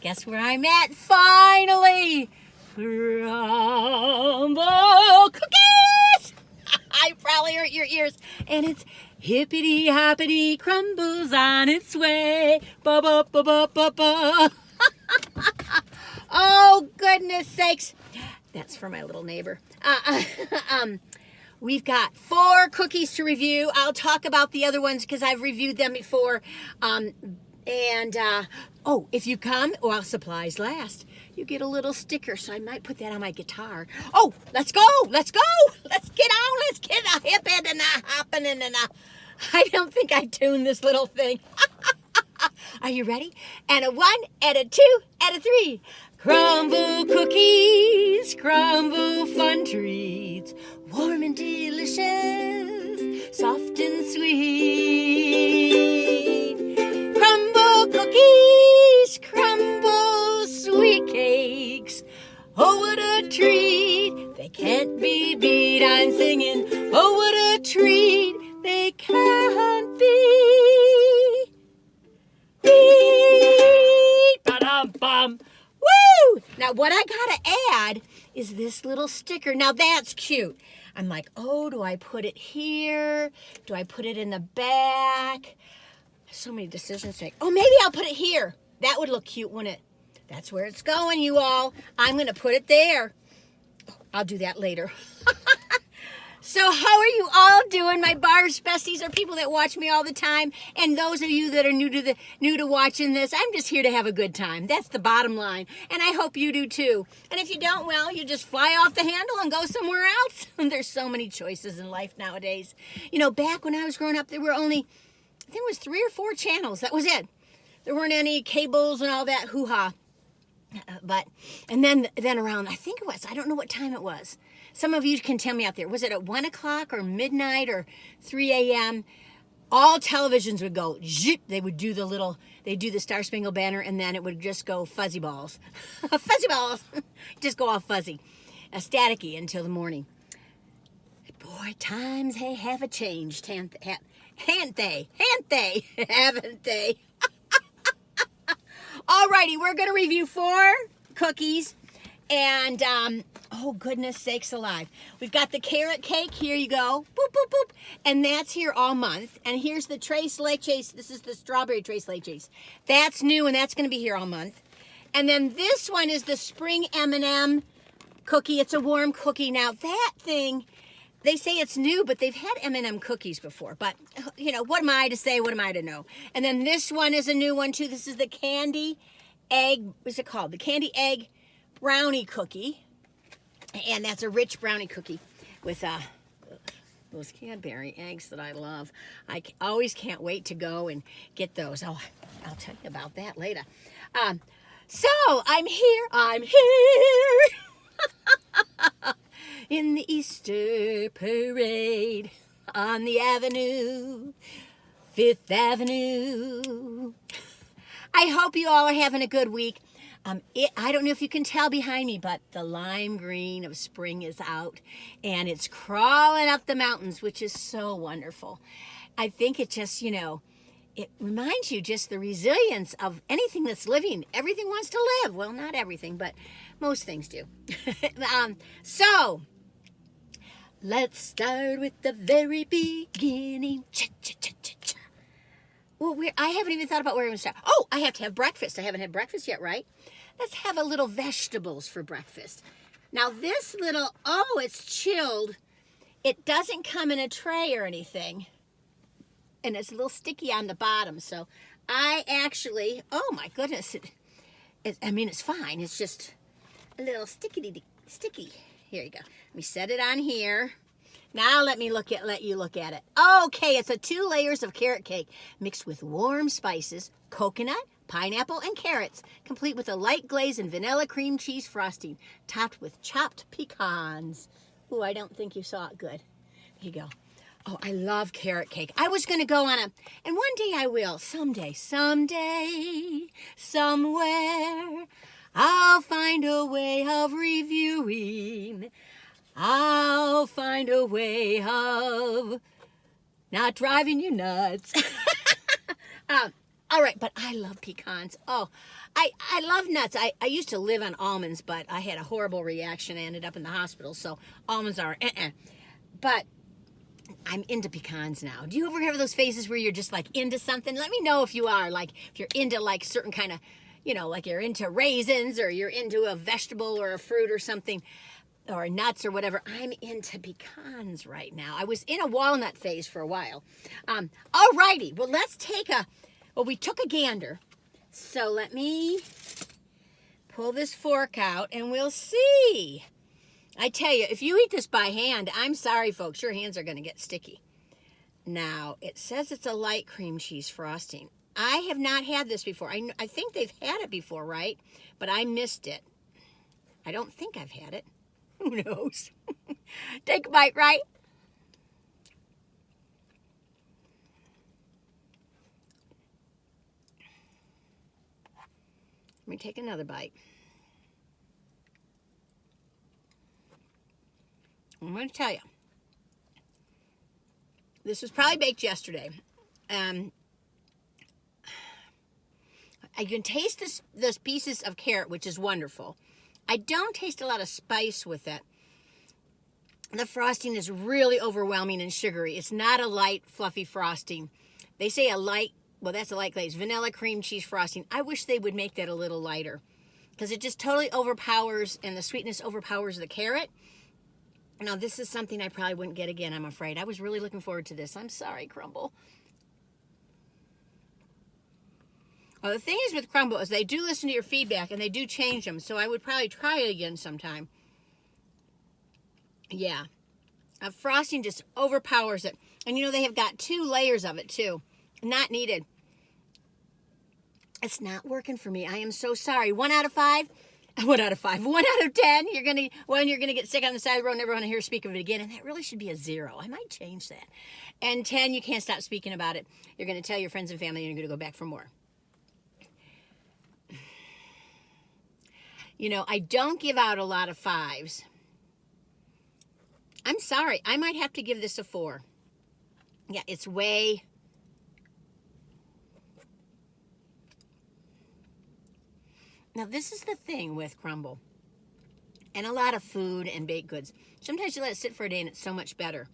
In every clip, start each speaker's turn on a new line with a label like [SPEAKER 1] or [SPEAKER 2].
[SPEAKER 1] Guess where I'm at? Finally! Crumbl Cookies! I probably hurt your ears. And it's hippity hoppity crumbles on its way. Ba ba ba ba ba ba. Oh, goodness sakes. That's for my little neighbor. We've got 4 cookies to review. I'll talk about the other ones because I've reviewed them before. If you come while supplies last, you get a little sticker, so I might put that on my guitar. Oh, let's go, let's go. Let's get on, let's get a hippin' and a hoppin' and a... I don't think I tuned this little thing. Are you ready? And a 1, and a 2, and a 3. Crumbl Cookies, Crumbl fun treats, warm and delicious, soft and sweet. Crumbl Cookies, Crumbl sweet cakes, oh what a treat, they can't be beat. I'm singing, oh what a treat, they can't be beat. Ba-dum-bum. Woo! Now what I gotta add is this little sticker. Now that's cute. I'm like, oh, do I put it here? Do I put it in the back? So many decisions to make. Oh, maybe I'll put it here. That would look cute, wouldn't it? That's where it's going, you all. I'm gonna put it there. I'll do that later. So how are you all doing? My bars besties are people that watch me all the time, and those of you that are new to watching this, I'm just here to have a good time. That's the bottom line, and I hope you do too. And if you don't, well, you just fly off the handle and go somewhere else. There's so many choices in life nowadays. You know, back when I was growing up, there were only, I think it was 3 or 4 channels. That was it. There weren't any cables and all that hoo-ha. And then around, I think it was, I don't know what time it was. Some of you can tell me out there. Was it at 1 o'clock or midnight or 3 a.m.? All televisions would go, zip. They would do they'd do the Star Spangled Banner, and then it would just go fuzzy balls. Fuzzy balls. Just go all fuzzy. Staticky until the morning. Boy, times haven't changed, haven't they? Haven't they? Alrighty, we're going to review 4 cookies. And, oh, goodness sakes alive. We've got the carrot cake. Here you go. Boop, boop, boop. And that's here all month. And here's the Tres Leches. This is the strawberry Tres Leches. That's new, and that's going to be here all month. And then this one is the spring M&M cookie. It's a warm cookie. Now, that thing, they say it's new, but they've had M&M cookies before. But, you know, what am I to say? What am I to know? And then this one is a new one, too. This is the candy egg, what's it called? The candy egg brownie cookie, and that's a rich brownie cookie with those Cadbury eggs that I love. I always can't wait to go and get those. Oh, I'll tell you about that later. So I'm here in the Easter parade on the avenue, 5th Avenue. I hope you all are having a good week. I don't know if you can tell behind me, but the lime green of spring is out, and it's crawling up the mountains, which is so wonderful. I think it just, you know, it reminds you just the resilience of anything that's living. Everything wants to live. Well, not everything, but most things do. So, let's start with the very beginning. Cha-cha-cha-cha-cha. Well, I haven't even thought about where I'm going to start. Oh, I have to have breakfast. I haven't had breakfast yet, right? Let's have a little vegetables for breakfast. Now this little, oh, it's chilled. It doesn't come in a tray or anything. And it's a little sticky on the bottom. So I actually, oh my goodness. I mean, it's fine. It's just a little sticky. Here you go. Let me set it on here. Now let you look at it. Okay, it's a 2 layers of carrot cake mixed with warm spices, coconut, pineapple, and carrots, complete with a light glaze and vanilla cream cheese frosting, topped with chopped pecans. Ooh, I don't think you saw it good. Here you go. Oh, I love carrot cake. I was going to go on and one day I will. Someday, somewhere, I'll find a way of reviewing. I'll find a way of not driving you nuts. All right, but I love pecans. Oh, I love nuts. I used to live on almonds, but I had a horrible reaction. I ended up in the hospital, so almonds are But I'm into pecans now. Do you ever have those phases where you're just like into something? Let me know if you are. Like if you're into like certain kind of, like you're into raisins or you're into a vegetable or a fruit or something or nuts or whatever. I'm into pecans right now. I was in a walnut phase for a while. All righty. Well, we took a gander. So let me pull this fork out and we'll see. I tell you, if you eat this by hand, I'm sorry, folks, your hands are going to get sticky. Now, it says it's a light cream cheese frosting. I have not had this before. I think they've had it before, right? But I missed it. I don't think I've had it. Who knows? Take a bite, right? Let me take another bite. I'm going to tell you, this was probably baked yesterday. I can taste those pieces of carrot, which is wonderful. I don't taste a lot of spice with it. The frosting is really overwhelming and sugary. It's not a light, fluffy frosting. They say that's a light glaze, vanilla cream cheese frosting. I wish they would make that a little lighter because it just totally overpowers, and the sweetness overpowers the carrot. Now, this is something I probably wouldn't get again, I'm afraid. I was really looking forward to this. I'm sorry, Crumbl. Well, the thing is with Crumbl is they do listen to your feedback and they do change them, so I would probably try it again sometime. Yeah. Frosting just overpowers it. And they have got 2 layers of it, too. Not needed. It's not working for me. I am so sorry. 1 out of 5? 1 out of 5. 1 out of 10. You're gonna get sick on the side of the road, never want to hear speak of it again. And that really should be a 0. I might change that. And 10, you can't stop speaking about it. You're gonna tell your friends and family, and you're gonna go back for more. I don't give out a lot of 5s. I'm sorry. I might have to give this a 4. Yeah, it's way. Now, this is the thing with Crumbl and a lot of food and baked goods. Sometimes you let it sit for a day and it's so much better.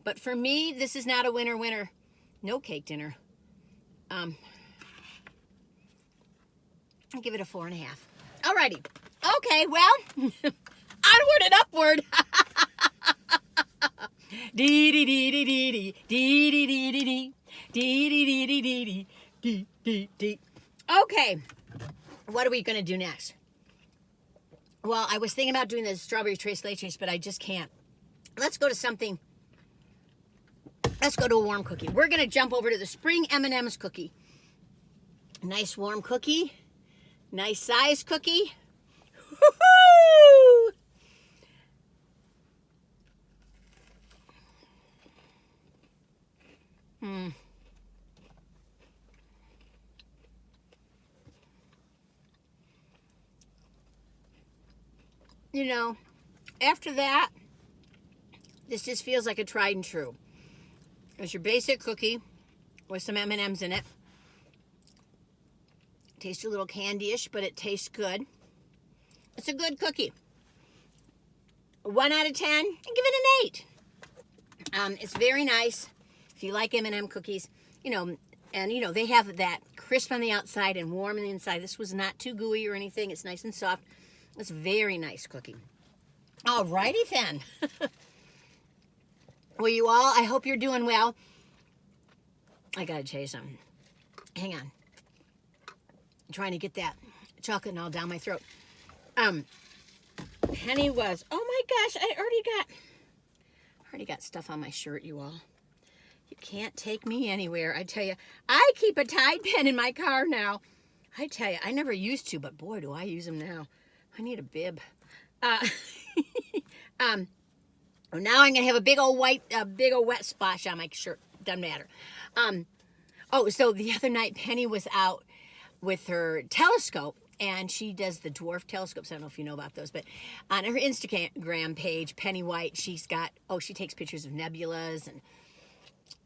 [SPEAKER 1] But for me, this is not a winner. No cake dinner. I give it a 4.5. Alrighty. Okay, well, onward and upward. Dee dee dee dee dee dee dee dee dee dee dee dee dee dee dee dee dee. Okay. What are we going to do next? Well, I was thinking about doing the strawberry tres leches, but I just can't. Let's go to a warm cookie. We're going to jump over to the spring M&M's cookie. Nice warm cookie. Nice size cookie. Woo-hoo! After that, this just feels like a tried and true. It's your basic cookie with some M&Ms in it. Tastes a little candy-ish, but it tastes good. It's a good cookie. 1 out of 10, and give it an 8. It's very nice. If you like M&M cookies, and they have that crisp on the outside and warm on the inside. This was not too gooey or anything. It's nice and soft. It's a very nice cookie. Alrighty then. Well, you all, I hope you're doing well. I gotta tell you something. Hang on. I'm trying to get that chocolate all down my throat. Penny was, oh my gosh, I already got stuff on my shirt, you all. You can't take me anywhere. I tell you, I keep a Tide pen in my car now. I tell you, I never used to, but boy, do I use them now. I need a bib. Now I'm gonna have a big old wet splash on my shirt. Doesn't matter. So the other night Penny was out with her telescope, and she does the dwarf telescopes. I don't know if you know about those, but on her Instagram page, Penny White, she takes pictures of nebulas and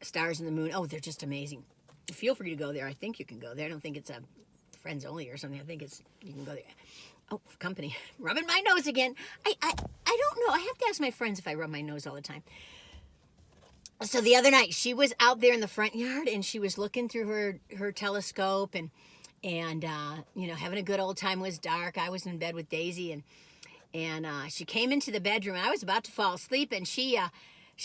[SPEAKER 1] stars and the moon. Oh, they're just amazing. feel free to go there. I think you can go there. I don't think it's a friends only or something. I think it's, you can go there. Oh, company. Rubbing my nose again. I don't know. I have to ask my friends if I rub my nose all the time. So the other night, she was out there in the front yard, and she was looking through her telescope, and you know, having a good old time. It was dark. I was in bed with Daisy, and she came into the bedroom, and I was about to fall asleep, and she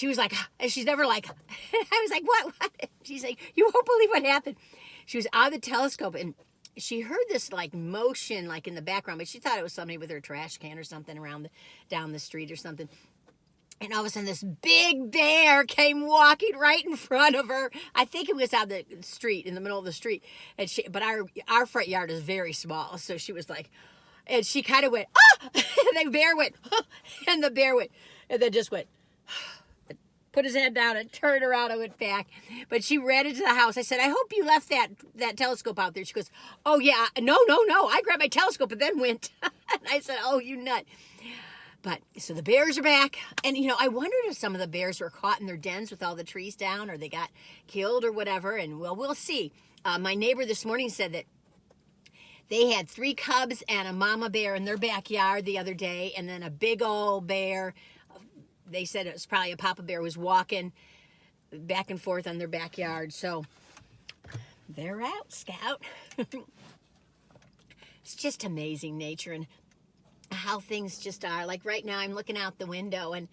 [SPEAKER 1] was like, and she's never like, I was like, what? She's like, you won't believe what happened. She was out of the telescope, and she heard this like motion like in the background, but she thought it was somebody with her trash can or something down the street or something. And all of a sudden, this big bear came walking right in front of her. I think it was out the street, in the middle of the street. And but our front yard is very small, so she was like, and she kind of went, ah! And the bear went, ah! And the bear went, and then just went, put his head down and turned around and went back. But she ran into the house. I said, I hope you left that telescope out there. She goes, oh yeah, no. I grabbed my telescope and then went. And I said, oh, you nut. But, so the bears are back, and, you know, I wondered if some of the bears were caught in their dens with all the trees down, or they got killed or whatever, and, well, we'll see. My neighbor this morning said that they had 3 cubs and a mama bear in their backyard the other day, and then a big old bear. They said it was probably a papa bear was walking back and forth on their backyard, so they're out, Scout. It's just amazing, nature, and how things just are. Like right now, I'm looking out the window, and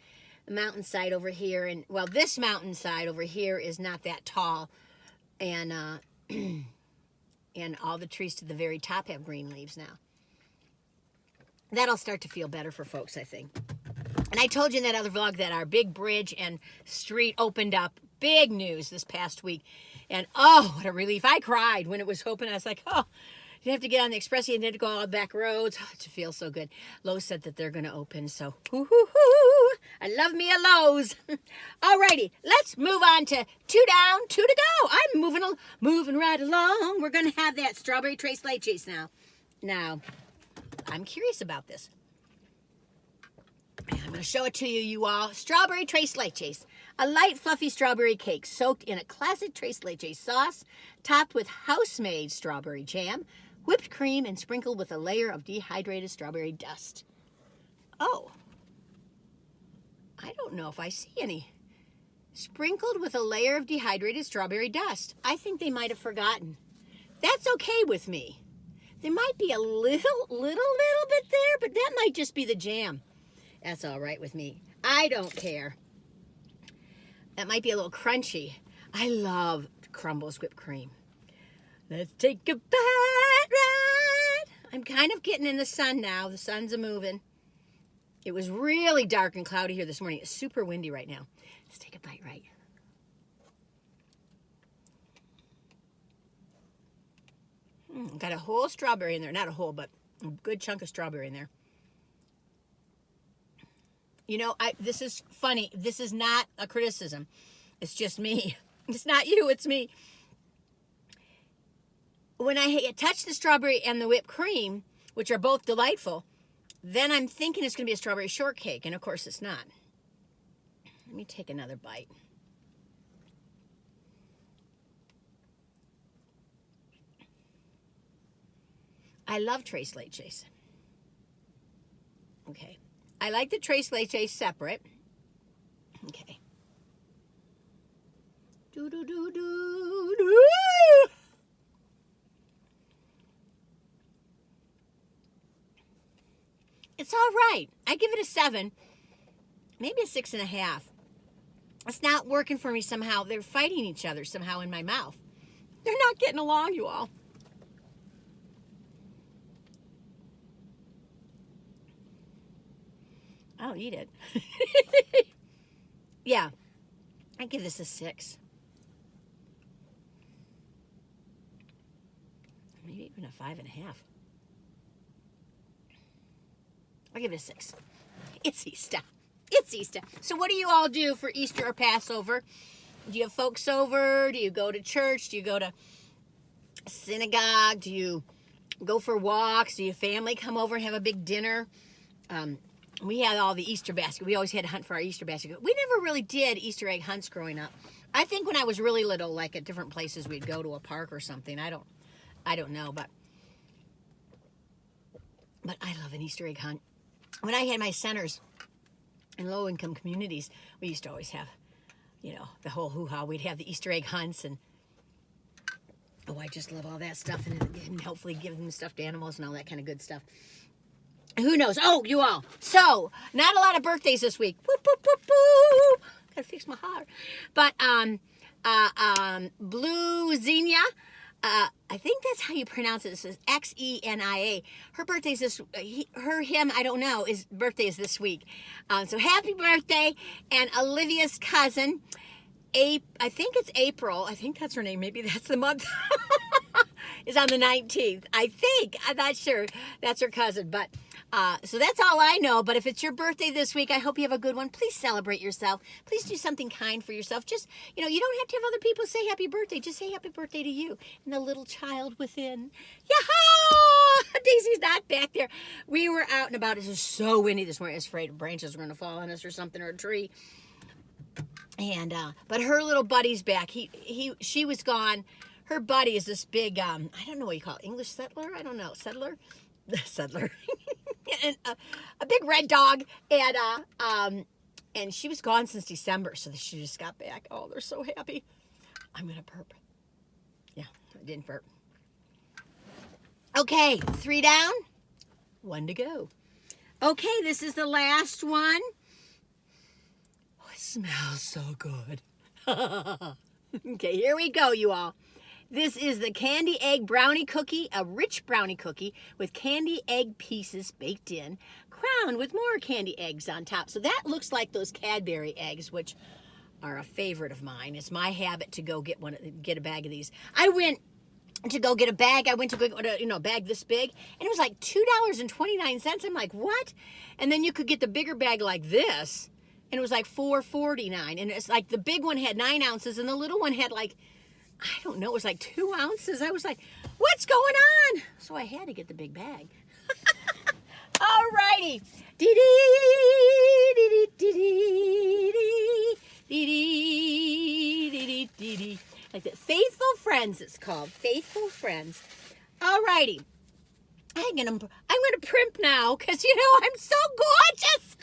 [SPEAKER 1] the mountainside over here, and well, this mountainside over here is not that tall, and and all the trees to the very top have green leaves now. That'll start to feel better for folks, I think. And I told you in that other vlog that our big bridge and street opened up. Big news this past week, and oh, what a relief. I cried when it was open. I was like, oh, you have to get on the express, you need to go all the back roads. Oh, it feels so good. Lowe's said that they're going to open, so whoo-hoo-hoo. I love me a Lowe's. Alrighty, let's move on to 2 down, 2 to go. I'm moving right along. We're going to have that strawberry tres leches now. Now, I'm curious about this. I'm going to show it to you all. Strawberry tres leches. A light, fluffy strawberry cake soaked in a classic tres leches sauce, topped with house-made strawberry jam, whipped cream, and sprinkled with a layer of dehydrated strawberry dust. Oh, I don't know if I see any. Sprinkled with a layer of dehydrated strawberry dust. I think they might have forgotten. That's okay with me. There might be a little bit there, but that might just be the jam. That's all right with me. I don't care. That might be a little crunchy. I love Crumbl whipped cream. Let's take a bite ride. I'm kind of getting in the sun now. The sun's a-moving. It was really dark and cloudy here this morning. It's super windy right now. Let's take a bite right. Got a whole strawberry in there. Not a whole, but a good chunk of strawberry in there. You know, this is funny. This is not a criticism. It's just me. It's not you, it's me. When I touch the strawberry and the whipped cream, which are both delightful, then I'm thinking it's going to be a strawberry shortcake, and of course it's not. Let me take another bite. I love tres leches. Okay. I like the tres leches separate. Okay. Do-do-do-do-do. It's all right. I give it a 7, maybe a 6.5. It's not working for me somehow. They're fighting each other somehow in my mouth. They're not getting along, you all. I'll eat it. Yeah, I give this a 6. Maybe even a 5.5. I'll give it a 6. It's Easter. It's Easter. So what do you all do for Easter or Passover? Do you have folks over? Do you go to church? Do you go to synagogue? Do you go for walks? Do your family come over and have a big dinner? We had all the Easter basket. We always had to hunt for our Easter basket. We never really did Easter egg hunts growing up. I think when I was really little, like at different places, we'd go to a park or something. I don't know, but I love an Easter egg hunt. When I had my centers in low-income communities, we used to always have, you know, the whole hoo-ha. We'd have the Easter egg hunts, and oh, I just love all that stuff, and hopefully give them stuffed animals and all that kind of good stuff. Who knows? Oh, you all. So, not a lot of birthdays this week. Boop, boop, boop, boop. Gotta fix my heart. But, Blue Xenia, I think that's how you pronounce it. This is Xenia. Her birthday's him, I don't know, his birthday is this week. So happy birthday. And Olivia's cousin, I think it's April. I think that's her name. Maybe that's the month. Is on the 19th. I think. I'm not sure. That's her cousin. But so that's all I know. But if it's your birthday this week, I hope you have a good one. Please celebrate yourself. Please do something kind for yourself. Just, you know, you don't have to have other people say happy birthday. Just say happy birthday to you and the little child within. Yahoo! Daisy's not back there. We were out and about. It was so windy this morning. I was afraid branches were going to fall on us or something, or a tree. And but her little buddy's back. She was gone. Her buddy is this big, I don't know what you call it, English settler? I don't know, settler? Settler. And a big red dog. And she was gone since December, so she just got back. Oh, they're so happy. I'm going to burp. Yeah, I didn't burp. Okay, 3 down, 1 to go. Okay, this is the last one. Oh, it smells so good. Okay, here we go, you all. This is the candy egg brownie cookie, a rich brownie cookie with candy egg pieces baked in, crowned with more candy eggs on top. So that looks like those Cadbury eggs, which are a favorite of mine. It's my habit to go get a bag of these. I went to go get a bag. I went to go get a bag this big, and it was like $2.29. I'm like, what? And then you could get the bigger bag like this, and it was like $4.49. And it's like the big one had 9 ounces, and the little one had like, I don't know, it was like 2 ounces. I was like, what's going on? So I had to get the big bag. All righty. Like that. Faithful Friends, it's called. Faithful Friends. All righty. I'm gonna primp now, because you know I'm so gorgeous.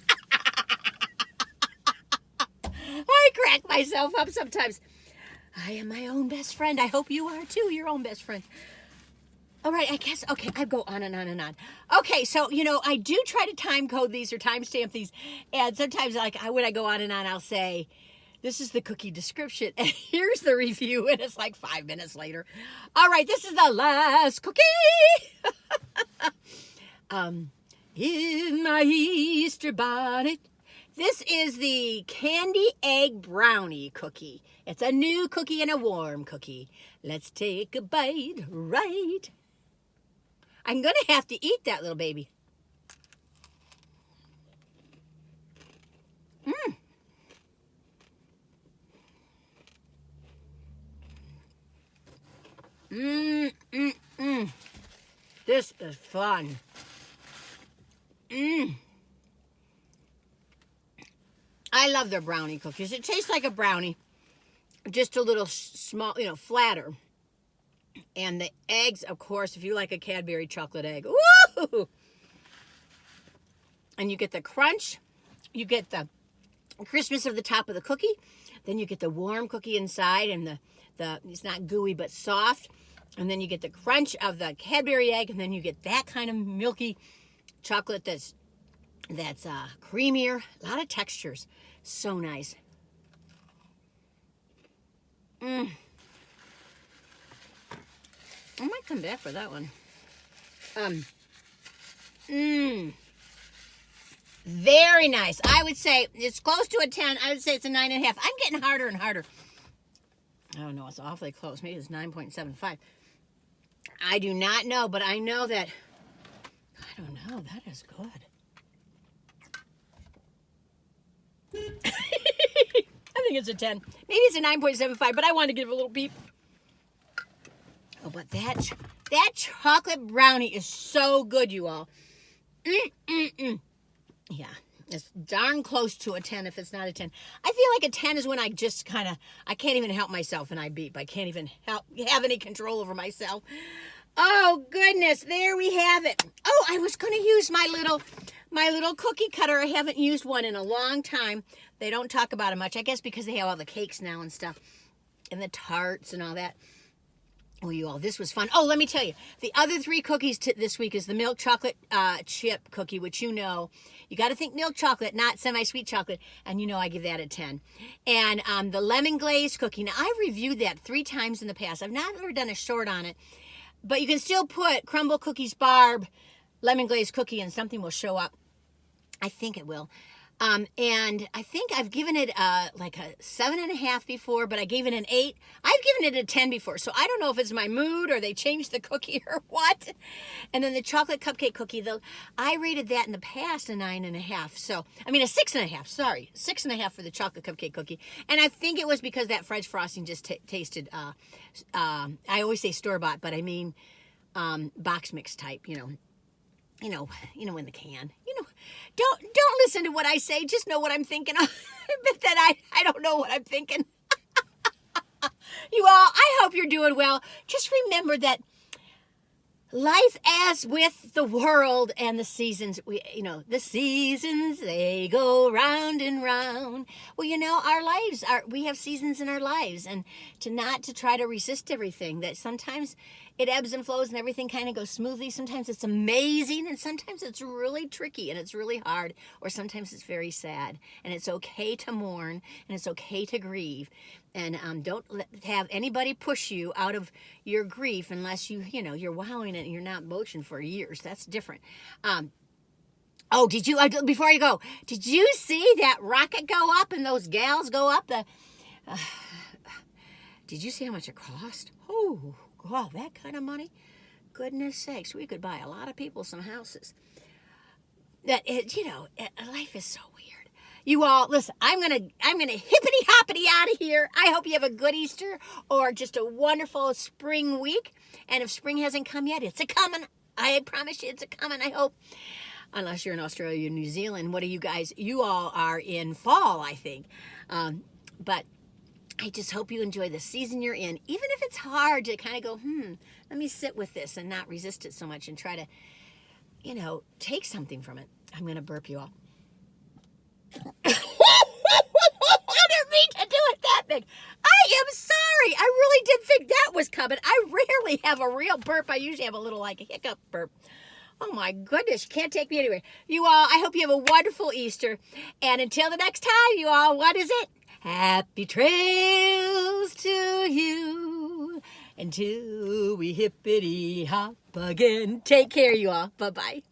[SPEAKER 1] I crack myself up sometimes. I am my own best friend. I hope you are too, your own best friend. All right, I guess, okay, I go on and on and on. Okay, so, you know, I do try to time code these or timestamp these, and sometimes, like, when I go on and on, I'll say, this is the cookie description, and here's the review, and it's like 5 minutes later. All right, this is the last cookie. In my Easter bonnet. This is the candy egg brownie cookie. It's a new cookie and a warm cookie. Let's take a bite, right? I'm going to have to eat that little baby. This is fun. I love their brownie cookies. It tastes like a brownie, just a little small, you know, flatter. And the eggs, of course, if you like a Cadbury chocolate egg, woo! And you get the crunch, you get the crispness of the top of the cookie, then you get the warm cookie inside, and the it's not gooey but soft, and then you get the crunch of the Cadbury egg, and then you get that kind of milky chocolate that's creamier, a lot of textures, so nice. I might come back for that one. Very nice. I would say it's close to a 10. I would say it's a 9.5. I'm getting harder and harder. I don't know. It's awfully close. Maybe it's 9.75. I do not know, but I know that. I don't know. That is good. I think it's a 10. Maybe it's a 9.75, but I want to give it a little beep. Oh, but that chocolate brownie is so good, you all. Yeah. It's darn close to a 10 if it's not a 10. I feel like a 10 is when I just kind of, I can't even help myself and I beep. I can't even have any control over myself. Oh, goodness. There we have it. Oh, I was going to use my little cookie cutter. I haven't used one in a long time. They don't talk about it much. I guess because they have all the cakes now and stuff. And the tarts and all that. Oh, you all, this was fun. Oh, let me tell you, the other 3 cookies this week is the milk chocolate chip cookie, which you know, you got to think milk chocolate, not semi-sweet chocolate, and you know I give that a 10. And the lemon glaze cookie. Now, I've reviewed that 3 times in the past. I've never done a short on it, but you can still put Crumbl Cookies Barb lemon glaze cookie and something will show up. I think it will. And I think I've given it like a 7.5 before, but I gave it an 8. I've given it a 10 before, so I don't know if it's my mood or they changed the cookie or what. And then the chocolate cupcake cookie, though, I rated that in the past a 9.5. So, I mean a 6.5, sorry. 6.5 for the chocolate cupcake cookie. And I think it was because that French frosting just tasted, I always say store-bought, but I mean box mix type, you know, in the can. Don't listen to what I say. Just know what I'm thinking. I bet that I don't know what I'm thinking. You all, I hope you're doing well. Just remember that life as with the world and the seasons, the seasons, they go round and round. Well, our lives we have seasons in our lives, and to try to resist everything, that sometimes it ebbs and flows and everything kind of goes smoothly. Sometimes it's amazing and sometimes it's really tricky and it's really hard, or sometimes it's very sad, and it's okay to mourn and it's okay to grieve. And don't have anybody push you out of your grief unless you're wowing it and you're not motion for years. That's different. Oh, did you, before you go, did you see that rocket go up and those gals go up? Did you see how much it cost? Oh, wow, that kind of money? Goodness sakes, we could buy a lot of people some houses. Life is so weird. You all, listen, I'm gonna hippity hoppity out of here. I hope you have a good Easter or just a wonderful spring week. And if spring hasn't come yet, it's a coming. I promise you, it's a coming, I hope. Unless you're in Australia or New Zealand. What are you guys? You all are in fall, I think. But I just hope you enjoy the season you're in. Even if it's hard to kind of go, let me sit with this and not resist it so much and try to, take something from it. I'm going to burp you all. I didn't mean to do it that big. I am sorry. I really did think that was coming. I rarely have a real burp. I usually have a little like a hiccup burp. Oh my goodness, you can't take me anywhere. You all, I hope you have a wonderful Easter. And until the next time, you all, what is it? Happy trails to you until we hippity hop again. Take care, you all. Bye-bye.